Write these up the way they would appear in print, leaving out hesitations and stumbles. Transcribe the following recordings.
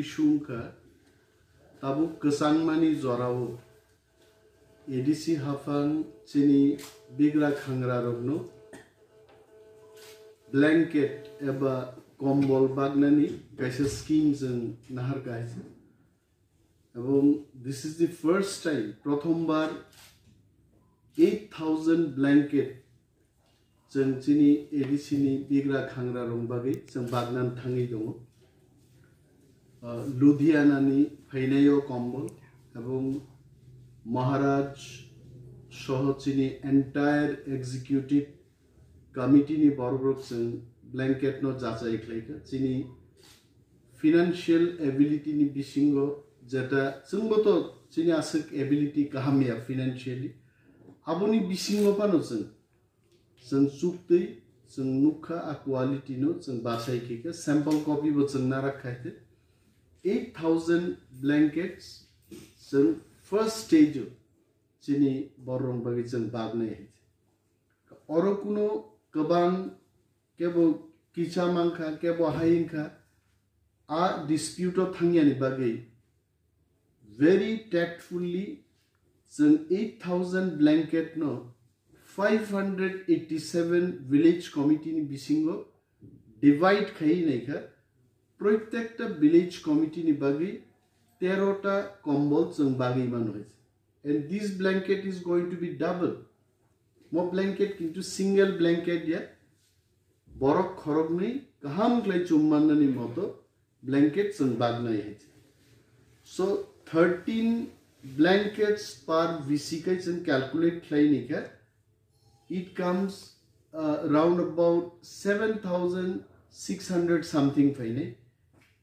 बिशुंखा ताबु कसंगमानी जोराव ADC हाफां चिनी बिग्रा खांग्रा रगनो blanket एबा कम्बल बागनानी कैसे स्कीम जों नाहार गाइसे एवं this is the first time प्रथम बार 8,000 ब्लैंकेट जों चिनी एडीसी नि बिग्रा खांग्रा रं बागै जों बागनान थाङै दङ लुधियानानि फैनायो कम्बल एवं महाराज सह चिनी एंटायर एग्जीक्यूटिव कमिटी नि बरब्रक जों ब्लैंकेट नो जाचाय खलायखो चिनी फाइनेंशियल एबिलिटी नि बिसिंगो जेटा जोंबोथ चिनी आसक एबिलिटी काहामिया फाइनेंशियली आबुनि बिसिंगो पानो जों चुक्तै जों नुखा आ क्वालिटी नो जों बासायखिखो सैंपल कॉपी बो जों ना रखायते 8,000 blankets जों फर्स्ट स्टेज चिनी बररं बागै जों बागनाय है और कुनो गोबां केबो किचा मांखा केबो हायिंखा आ डिस्प्यूट थांगियानि बागै very tactfully जों 8,000 blanket नो 587 village committee नि बिसिंगो डिवाइड खाई नायखा प्रत्येकटा village committee नि बागै 13 टा कम्बल जों बागै मान होइछ and this blanket is going to be double mo blanket किन्तु सिंगल blanket या बरक खरग नै गाहाम क्लाय चुम्माननि मतो blanket जों बागनाय है so 13 blankets per VC and calculate klainika it comes around about 7,600 something fine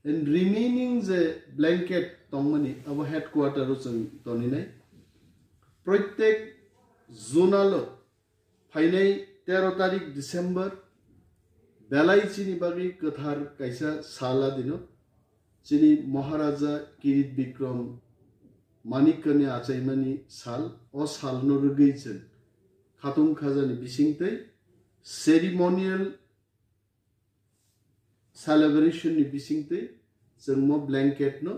and remaining the blanket tongmani our headquarters toninai प्रत्येक zonal fine 13 तारिख December बेलायचिनि बागै कथार कैसा साला दिनो चिनी महाराजा किरीट विक्रम मानिकनि आचायमानि साल ओ साल नो रुगैचन खातुम खाजानि बिसिंतै सेरेमोनियल सेलिब्रेशन नि बिसिंतै जों मो ब्लैंकेट नो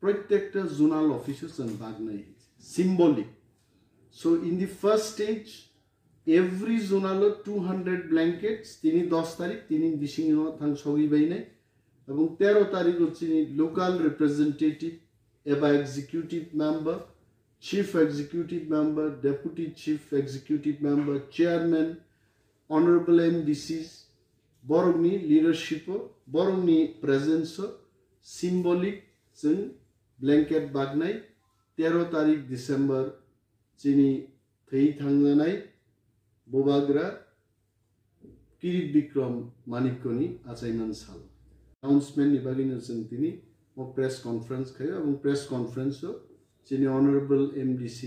प्रत्येकटा जोनल ऑफिसर जों बागनाय सिम्बolic so in the first stage every zonal 200 blankets तिनी 10 तारिख तिनी बिसिंग नो थां सगै बायनाय এবং 13 तारिख चिनी लोकल रिप्रेजेंटेटिव एबा executive member chief executive member deputy chief executive member chairman honorable MDCs borongni leadership borongni presence symbolic जों blanket bagnai 13 तारिख December चिनी थै थांजानाय बोबाग्रा किरीट विक्रम मानिकनि आचायमान साल announcement नि बागैनो जों दिनै प्रेस कॉन्फ्रेंस खायो এবং प्रेस कॉन्फ्रेंस चिनी ऑनरेबल MDC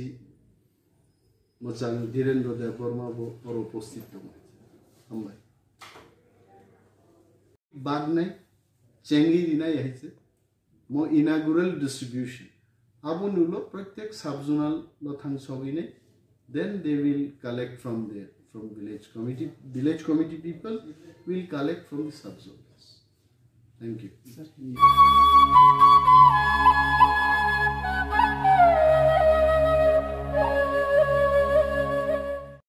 मोजां धीरेन्द्र देव वर्मा बो और उपस्थित दं हामबाय बागनाय चेंगी दिनाय हैसे मो इनॉग्रेल डिस्ट्रीब्यूशन आबुनुलो प्रत्येक सब जोनल लो थां सगैने then they will collect from there from village committee people will collect from the sub zonals. Thank you.